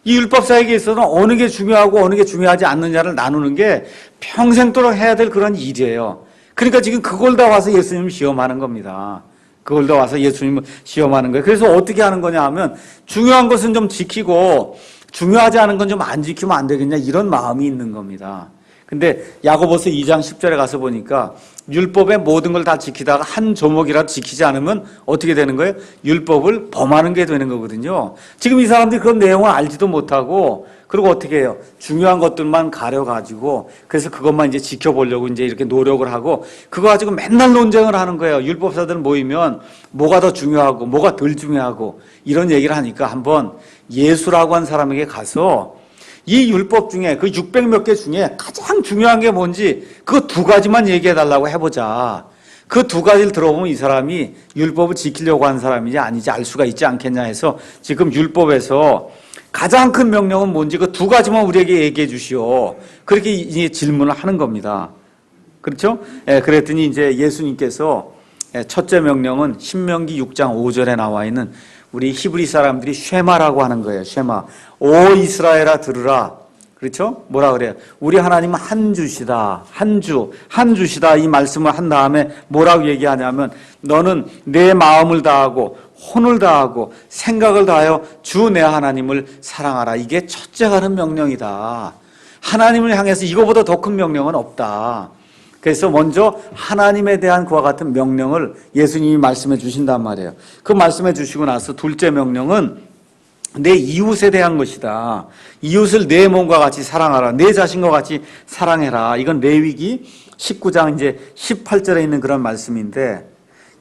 이 율법사에게 있어서는 어느 게 중요하고 어느 게 중요하지 않느냐를 나누는 게 평생도록 해야 될 그런 일이에요. 그러니까 지금 그걸 다 와서 예수님을 시험하는 겁니다. 그걸 다 와서 예수님을 시험하는 거예요. 그래서 어떻게 하는 거냐 하면 중요한 것은 좀 지키고 중요하지 않은 건 좀 안 지키면 안 되겠냐 이런 마음이 있는 겁니다. 근데 야고보서 2장 10절에 가서 보니까 율법의 모든 걸 다 지키다가 한 조목이라도 지키지 않으면 어떻게 되는 거예요? 율법을 범하는 게 되는 거거든요. 지금 이 사람들이 그런 내용을 알지도 못하고 그리고 어떻게 해요? 중요한 것들만 가려가지고 그래서 그것만 이제 지켜보려고 이제 이렇게 노력을 하고 그거 가지고 맨날 논쟁을 하는 거예요. 율법사들 모이면 뭐가 더 중요하고 뭐가 덜 중요하고 이런 얘기를 하니까 한번 예수라고 한 사람에게 가서 이 율법 중에 그 600 몇 개 중에 가장 중요한 게 뭔지 그 두 가지만 얘기해 달라고 해보자. 그 두 가지를 들어보면 이 사람이 율법을 지키려고 하는 사람인지 아니지 알 수가 있지 않겠냐 해서 지금 율법에서 가장 큰 명령은 뭔지 그 두 가지만 우리에게 얘기해 주시오. 그렇게 이제 질문을 하는 겁니다. 그렇죠? 그랬더니 이제 예수님께서 첫째 명령은 신명기 6장 5절에 나와 있는 우리 히브리 사람들이 쉐마라고 하는 거예요. 쉐마. 오 이스라엘아 들으라. 그렇죠? 뭐라 그래요? 우리 하나님은 한 주시다. 한 주시다. 이 말씀을 한 다음에 뭐라고 얘기하냐면 너는 내 마음을 다하고 혼을 다하고 생각을 다하여 주 내 하나님을 사랑하라. 이게 첫째가 하는 명령이다. 하나님을 향해서 이거보다 더 큰 명령은 없다. 그래서 먼저 하나님에 대한 그와 같은 명령을 예수님이 말씀해 주신단 말이에요. 그 말씀해 주시고 나서 둘째 명령은 내 이웃에 대한 것이다. 이웃을 내 몸과 같이 사랑하라. 내 자신과 같이 사랑해라. 이건 레위기 19장 이제 18절에 있는 그런 말씀인데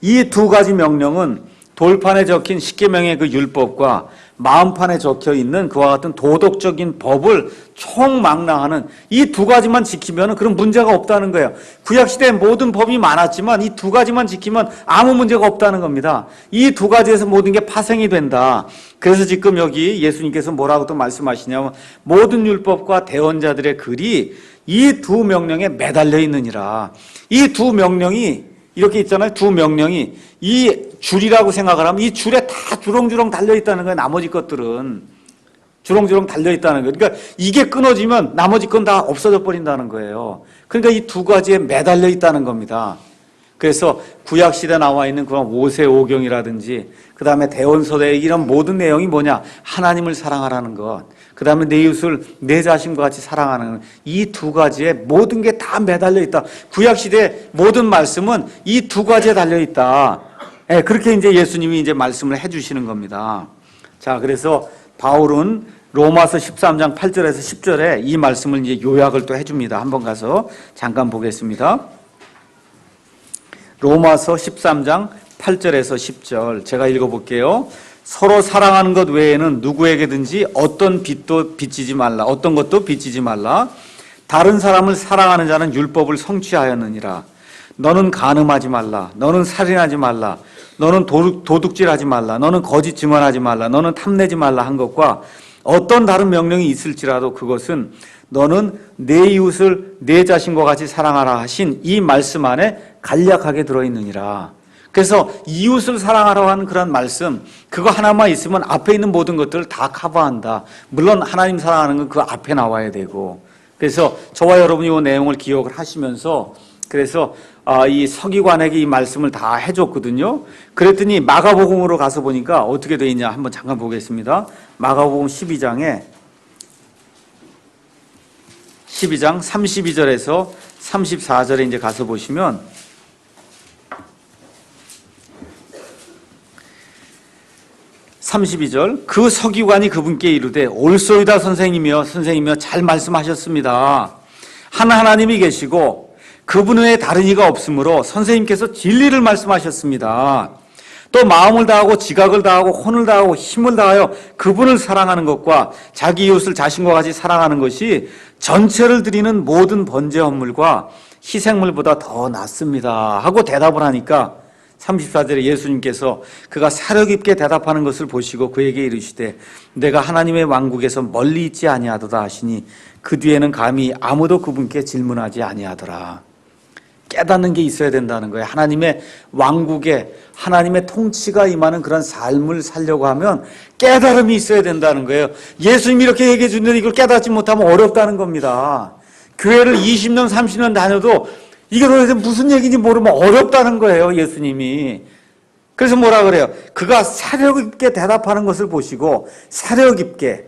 이 두 가지 명령은 돌판에 적힌 십계명의 그 율법과 마음판에 적혀 있는 그와 같은 도덕적인 법을 총망라하는 이 두 가지만 지키면 그런 문제가 없다는 거예요. 구약시대에 모든 법이 많았지만 이 두 가지만 지키면 아무 문제가 없다는 겁니다. 이 두 가지에서 모든 게 파생이 된다. 그래서 지금 여기 예수님께서 뭐라고 또 말씀하시냐면 모든 율법과 대언자들의 글이 이 두 명령에 매달려 있느니라. 이 두 명령이 이렇게 있잖아요. 두 명령이 이 줄이라고 생각을 하면 이 줄에 다 주렁주렁 달려있다는 거예요. 나머지 것들은 주렁주렁 달려있다는 거예요. 그러니까 이게 끊어지면 나머지 건 다 없어져 버린다는 거예요. 그러니까 이 두 가지에 매달려 있다는 겁니다. 그래서 구약시대에 나와 있는 그런 모세오경이라든지 그 다음에 대언서대의 이런 모든 내용이 뭐냐? 하나님을 사랑하라는 것, 그 다음에 내 이웃을 내 자신과 같이 사랑하는 이 두 가지에 모든 게 다 매달려 있다. 구약시대 모든 말씀은 이 두 가지에 달려 있다. 네, 그렇게 이제 예수님이 이제 말씀을 해주시는 겁니다. 자, 그래서 바울은 로마서 13장 8절에서 10절에 이 말씀을 이제 요약을 또 해줍니다. 한번 가서 잠깐 보겠습니다. 로마서 13장 8절에서 10절 제가 읽어볼게요. 서로 사랑하는 것 외에는 누구에게든지 어떤 빚도 빚지지 말라. 어떤 것도 빚지지 말라. 다른 사람을 사랑하는 자는 율법을 성취하였느니라. 너는 간음하지 말라. 너는 살인하지 말라. 너는 도둑질하지 말라. 너는 거짓 증언하지 말라. 너는 탐내지 말라 한 것과 어떤 다른 명령이 있을지라도 그것은 너는 내 이웃을 내 자신과 같이 사랑하라 하신 이 말씀 안에 간략하게 들어있느니라. 그래서 이웃을 사랑하라고 하는 그런 말씀, 그거 하나만 있으면 앞에 있는 모든 것들을 다 커버한다. 물론 하나님 사랑하는 건 그 앞에 나와야 되고. 그래서 저와 여러분이 이 내용을 기억을 하시면서 그래서 이 서기관에게 이 말씀을 다 해줬거든요. 그랬더니 마가복음으로 가서 보니까 어떻게 돼 있냐 한번 잠깐 보겠습니다. 마가복음 12장 32절에서 34절에 이제 가서 보시면 32절 그 서기관이 그분께 이르되 옳소이다 선생님이여 잘 말씀하셨습니다. 한 하나님이 계시고 그분 외에 다른 이가 없으므로 선생님께서 진리를 말씀하셨습니다. 또 마음을 다하고 지각을 다하고 혼을 다하고 힘을 다하여 그분을 사랑하는 것과 자기 이웃을 자신과 같이 사랑하는 것이 전체를 드리는 모든 번제 헌물과 희생물보다 더 낫습니다 하고 대답을 하니까 34절에 예수님께서 그가 사려 깊게 대답하는 것을 보시고 그에게 이르시되 내가 하나님의 왕국에서 멀리 있지 아니하도다 하시니 그 뒤에는 감히 아무도 그분께 질문하지 아니하더라. 깨닫는 게 있어야 된다는 거예요. 하나님의 왕국에 하나님의 통치가 임하는 그런 삶을 살려고 하면 깨달음이 있어야 된다는 거예요. 예수님이 이렇게 얘기해 주는데 이걸 깨닫지 못하면 어렵다는 겁니다. 교회를 20년 30년 다녀도 이게 도대체 무슨 얘기인지 모르면 어렵다는 거예요. 예수님이. 그래서 뭐라 그래요? 그가 사려 깊게 대답하는 것을 보시고 사려 깊게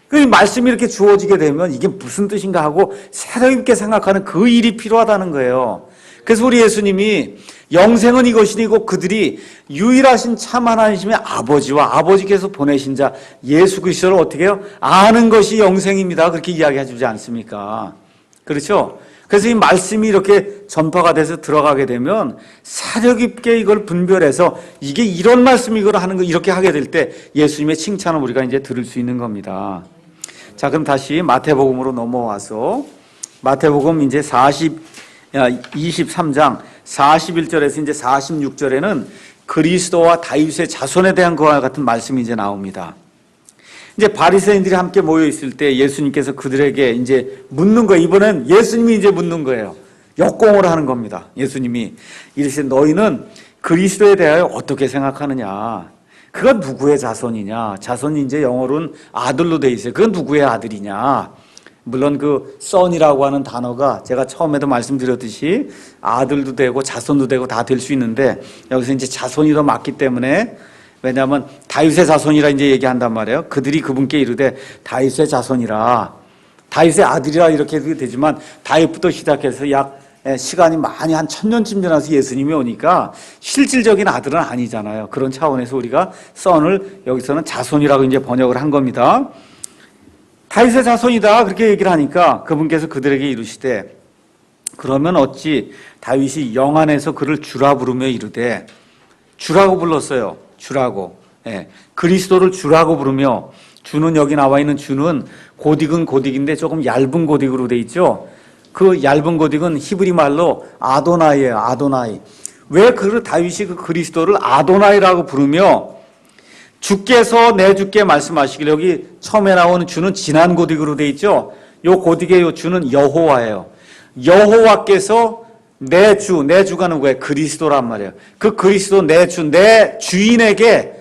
그 말씀이 이렇게 주어지게 되면 이게 무슨 뜻인가 하고 사려 깊게 생각하는 그 일이 필요하다는 거예요. 그래서 우리 예수님이 영생은 이것이고 그들이 유일하신 참 하나님의 아버지와 아버지께서 보내신 자 예수 그리스도를 어떻게 해요? 아는 것이 영생입니다. 그렇게 이야기해 주지 않습니까? 그렇죠? 그래서 이 말씀이 이렇게 전파가 돼서 들어가게 되면 사려 깊게 이걸 분별해서 이게 이런 말씀이거라 하는 거 이렇게 하게 될 때 예수님의 칭찬을 우리가 이제 들을 수 있는 겁니다. 자, 그럼 다시 마태복음으로 넘어와서 마태복음 이제 23장 41절에서 이제 46절에는 그리스도와 다윗의 자손에 대한 그와 같은 말씀이 이제 나옵니다. 이제 바리새인들이 함께 모여 있을 때 예수님께서 그들에게 이제 묻는 거예요. 이번엔 예수님이 이제 묻는 거예요. 역공을 하는 겁니다. 예수님이 이르시되 너희는 그리스도에 대하여 어떻게 생각하느냐? 그건 누구의 자손이냐? 자손이 이제 영어로는 아들로 돼 있어요. 그건 누구의 아들이냐? 물론 그 son이라고 하는 단어가 제가 처음에도 말씀드렸듯이 아들도 되고 자손도 되고 다 될 수 있는데 여기서 이제 자손이 더 맞기 때문에 왜냐하면 다윗의 자손이라 이제 얘기한단 말이에요. 그들이 그분께 이르되 다윗의 자손이라 다윗의 아들이라 이렇게 되지만 다윗부터 시작해서 약 시간이 많이 한 1000년쯤 지나서 예수님이 오니까 실질적인 아들은 아니잖아요. 그런 차원에서 우리가 son을 여기서는 자손이라고 이제 번역을 한 겁니다. 다윗의 자손이다 그렇게 얘기를 하니까 그분께서 그들에게 이르시되 그러면 어찌 다윗이 영 안에서 그를 주라 부르며 이르되 주라고 불렀어요. 주라고. 예, 그리스도를 주라고 부르며, 주는 여기 나와 있는 주는 고딕은 고딕인데 조금 얇은 고딕으로 돼 있죠. 그 얇은 고딕은 히브리 말로 아도나이예요. 아도나이. 왜 그 다윗이 그 그리스도를 아도나이라고 부르며 주께서 내 주께 말씀하시길, 여기 처음에 나오는 주는 진한 고딕으로 돼 있죠. 요 고딕의 요 주는 여호와예요. 여호와께서 내 주가 누구예요? 그리스도란 말이에요. 그 그리스도 내 주인에게,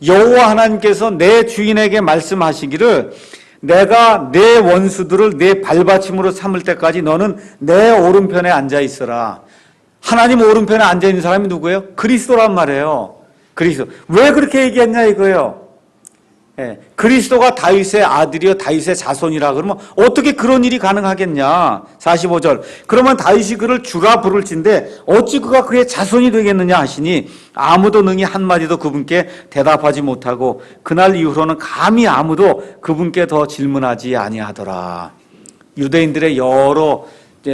여호와 하나님께서 내 주인에게 말씀하시기를, 내가 내 원수들을 내 발받침으로 삼을 때까지 너는 내 오른편에 앉아 있어라. 하나님 오른편에 앉아 있는 사람이 누구예요? 그리스도란 말이에요. 그리스도. 왜 그렇게 얘기했냐 이거예요. 예, 그리스도가 다윗의 아들이요 다윗의 자손이라 그러면 어떻게 그런 일이 가능하겠냐. 45절. 그러면 다윗이 그를 주라 부를진데 어찌 그가 그의 자손이 되겠느냐 하시니 아무도 능히 한마디도 그분께 대답하지 못하고 그날 이후로는 감히 아무도 그분께 더 질문하지 아니하더라. 유대인들의 여러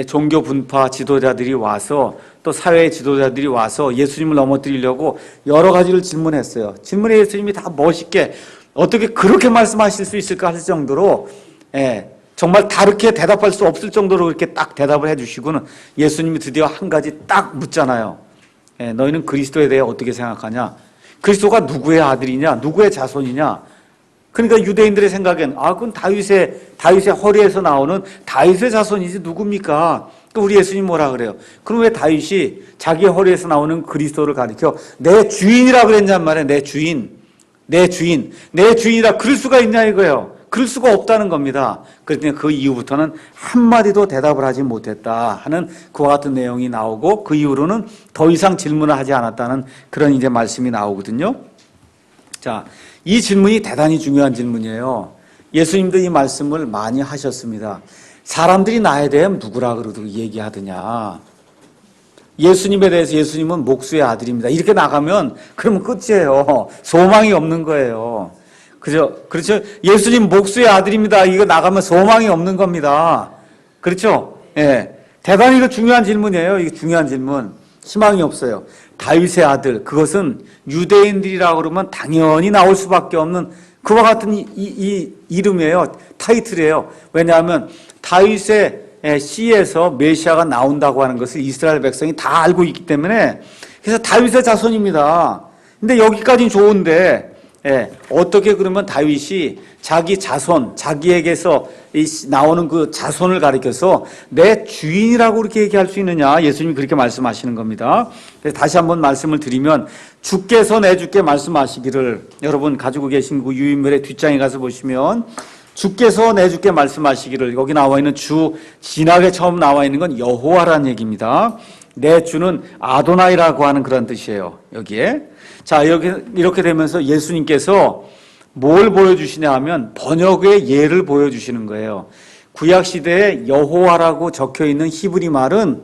종교 분파 지도자들이 와서, 또 사회의 지도자들이 와서 예수님을 넘어뜨리려고 여러 가지를 질문했어요. 질문에 예수님이 다 멋있게 어떻게 그렇게 말씀하실 수 있을까 할 정도로, 정말 다르게 대답할 수 없을 정도로 이렇게 딱 대답을 해주시고는 예수님이 드디어 한 가지 딱 묻잖아요. 너희는 그리스도에 대해 어떻게 생각하냐? 그리스도가 누구의 아들이냐? 누구의 자손이냐? 그러니까 유대인들의 생각엔, 그건 다윗의 허리에서 나오는 다윗의 자손이지 누굽니까? 또 우리 예수님 뭐라 그래요? 그럼 왜 다윗이 자기 허리에서 나오는 그리스도를 가리켜 내 주인이라 그랬냔 말이에요. 내 주인이라 그럴 수가 있냐 이거예요. 그럴 수가 없다는 겁니다. 그랬더니 그 이후부터는 한마디도 대답을 하지 못했다 하는 그와 같은 내용이 나오고, 그 이후로는 더 이상 질문을 하지 않았다는 그런 이제 말씀이 나오거든요. 자, 이 질문이 대단히 중요한 질문이에요. 예수님도 이 말씀을 많이 하셨습니다. 사람들이 나에 대해 누구라 그러고 얘기하느냐. 예수님에 대해서 예수님은 목수의 아들입니다. 이렇게 나가면 그러면 끝이에요. 소망이 없는 거예요. 그렇죠? 예수님 목수의 아들입니다. 이거 나가면 소망이 없는 겁니다. 그렇죠? 예. 대단히 이거 중요한 질문이에요. 이게 중요한 질문. 희망이 없어요. 다윗의 아들, 그것은 유대인들이라고 그러면 당연히 나올 수밖에 없는 그와 같은 이 이름이에요. 타이틀이에요. 왜냐하면 다윗의 씨에서 메시아가 나온다고 하는 것을 이스라엘 백성이 다 알고 있기 때문에, 그래서 다윗의 자손입니다. 근데 여기까지는 좋은데, 어떻게 그러면 다윗이 자기 자손, 자기에게서 나오는 그 자손을 가리켜서 내 주인이라고 그렇게 얘기할 수 있느냐? 예수님이 그렇게 말씀하시는 겁니다. 그래서 다시 한번 말씀을 드리면, 주께서 내 주께 말씀하시기를, 여러분 가지고 계신 그 유인물의 뒷장에 가서 보시면 주께서 내 주께 말씀하시기를, 여기 나와 있는 주, 진하게 처음 나와 있는 건 여호와라는 얘기입니다. 내 주는 아도나이라고 하는 그런 뜻이에요. 여기에. 자, 여기 이렇게 되면서 예수님께서 뭘 보여주시냐 하면 번역의 예를 보여주시는 거예요. 구약시대에 여호와라고 적혀있는 히브리 말은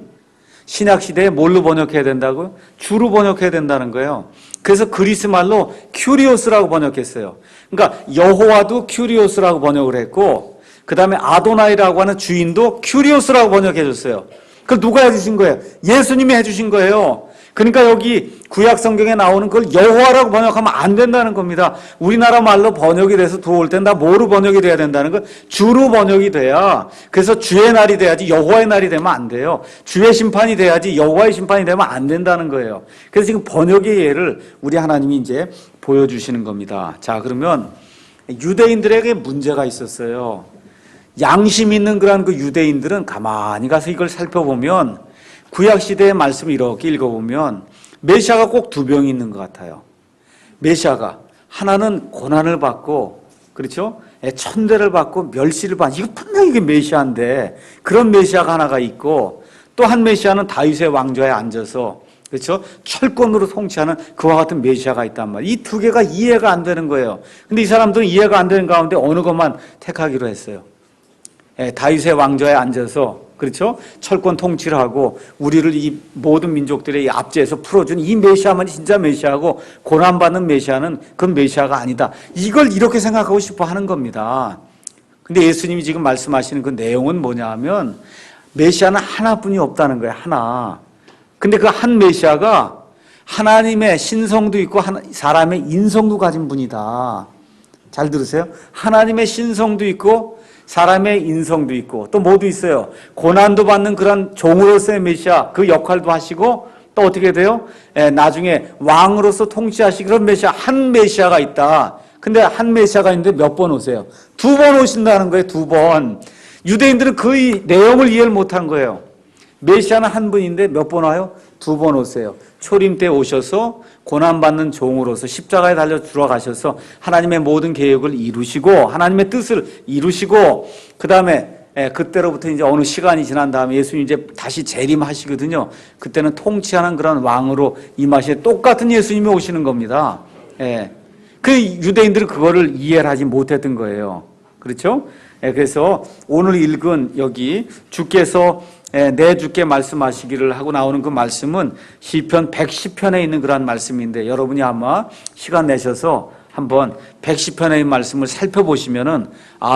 신약시대에 뭘로 번역해야 된다고요? 주로 번역해야 된다는 거예요. 그래서 그리스 말로 큐리오스라고 번역했어요. 그러니까 여호와도 큐리오스라고 번역을 했고, 그 다음에 아도나이라고 하는 주인도 큐리오스라고 번역해 줬어요. 그걸 누가 해주신 거예요? 예수님이 해주신 거예요. 그러니까 여기 구약 성경에 나오는 걸 여호와라고 번역하면 안 된다는 겁니다. 우리나라 말로 번역이 돼서 들어올 땐 다 뭐로 번역이 돼야 된다는 거? 주로 번역이 돼야. 그래서 주의 날이 돼야지 여호와의 날이 되면 안 돼요. 주의 심판이 돼야지 여호와의 심판이 되면 안 된다는 거예요. 그래서 지금 번역의 예를 우리 하나님이 이제 보여주시는 겁니다. 자, 그러면 유대인들에게 문제가 있었어요. 양심 있는 그런 그 유대인들은 가만히 가서 이걸 살펴보면, 구약시대의 말씀을 이렇게 읽어보면 메시아가 꼭 두 병이 있는 것 같아요. 메시아가 하나는 고난을 받고, 그렇죠? 천대를 받고 멸시를 받고, 이거 분명히 이게 메시아인데, 그런 메시아가 하나가 있고, 또 한 메시아는 다윗의 왕좌에 앉아서, 그렇죠? 철권으로 통치하는 그와 같은 메시아가 있단 말이에요. 이 두 개가 이해가 안 되는 거예요. 근데 이 사람들은 이해가 안 되는 가운데 어느 것만 택하기로 했어요. 다윗의 왕좌에 앉아서, 그렇죠? 철권 통치를 하고 우리를 이 모든 민족들의 압제에서 풀어준 이 메시아만 진짜 메시아고, 고난받는 메시아는 그건 메시아가 아니다. 이걸 이렇게 생각하고 싶어 하는 겁니다. 근데 예수님이 지금 말씀하시는 그 내용은 뭐냐 하면, 메시아는 하나뿐이 없다는 거예요. 하나. 근데 그 한 메시아가 하나님의 신성도 있고 사람의 인성도 가진 분이다. 잘 들으세요. 하나님의 신성도 있고 사람의 인성도 있고 또 뭐도 있어요. 고난도 받는 그런 종으로서의 메시아 그 역할도 하시고 또 어떻게 돼요? 나중에 왕으로서 통치하시기 그런 메시아 한 메시아가 있다. 근데 한 메시아가 있는데 몇 번 오세요? 2번 오신다는 거예요. 2번. 유대인들은 그 내용을 이해를 못한 거예요. 메시아는 한 분인데 몇 번 와요? 2번 오세요. 초림 때 오셔서 고난받는 종으로서 십자가에 달려 들어가셔서 하나님의 모든 계획을 이루시고 하나님의 뜻을 이루시고 그 다음에 그때로부터 이제 어느 시간이 지난 다음에 예수님 이제 다시 재림하시거든요. 그때는 통치하는 그런 왕으로 임하시는 똑같은 예수님이 오시는 겁니다. 그 유대인들은 그거를 이해를 하지 못했던 거예요. 그렇죠? 그래서 오늘 읽은 여기 주께서 내 주께 말씀하시기를 하고 나오는 그 말씀은 시편 110편에 있는 그런 말씀인데 여러분이 아마 시간 내셔서 한번 110편의 말씀을 살펴보시면은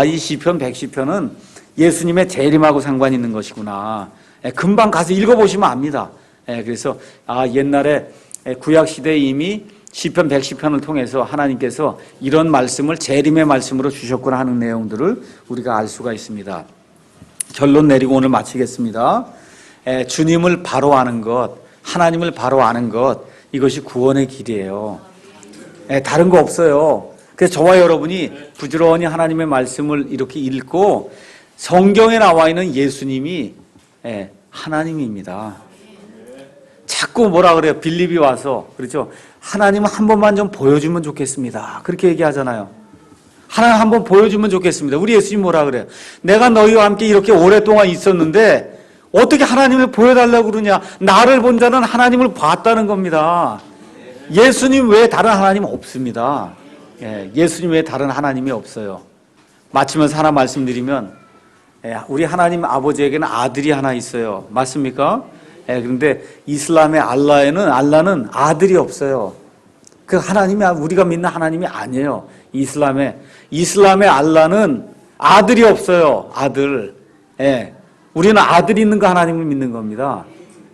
이 시편 110편은 예수님의 재림하고 상관이 있는 것이구나. 금방 가서 읽어보시면 압니다. 그래서 옛날에 구약시대에 이미 시편 110편을 통해서 하나님께서 이런 말씀을 재림의 말씀으로 주셨구나 하는 내용들을 우리가 알 수가 있습니다. 결론 내리고 오늘 마치겠습니다. 주님을 바로 아는 것, 하나님을 바로 아는 것, 이것이 구원의 길이에요. 다른 거 없어요. 그래서 저와 여러분이 부지런히 하나님의 말씀을 이렇게 읽고 성경에 나와 있는 예수님이 하나님입니다. 자꾸 뭐라 그래요? 빌립이 와서 그렇죠? 하나님은 한 번만 좀 보여주면 좋겠습니다. 그렇게 얘기하잖아요. 하나님 한번 보여주면 좋겠습니다. 우리 예수님 뭐라 그래요? 내가 너희와 함께 이렇게 오랫동안 있었는데 어떻게 하나님을 보여달라고 그러냐? 나를 본 자는 하나님을 봤다는 겁니다. 예수님 외에 다른 하나님 없습니다. 예수님 외에 다른 하나님이 없어요. 마치면서 하나 말씀드리면 우리 하나님 아버지에게는 아들이 하나 있어요. 맞습니까? 그런데 이슬람의 알라는 아들이 없어요. 그 하나님이 우리가 믿는 하나님이 아니에요. 이슬람의 알라는 아들이 없어요. 아들. 우리는 아들이 있는 그 하나님을 믿는 겁니다.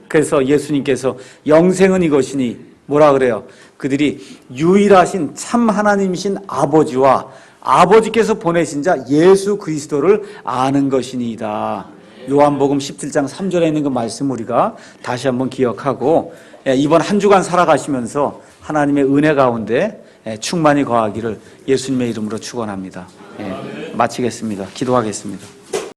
그래서 예수님께서 영생은 이것이니 뭐라 그래요? 그들이 유일하신 참 하나님이신 아버지와 아버지께서 보내신 자 예수 그리스도를 아는 것이니이다. 요한복음 17장 3절에 있는 그 말씀 우리가 다시 한번 기억하고 이번 한 주간 살아가시면서 하나님의 은혜 가운데 충만히 거하기를 예수님의 이름으로 축원합니다. 마치겠습니다. 기도하겠습니다.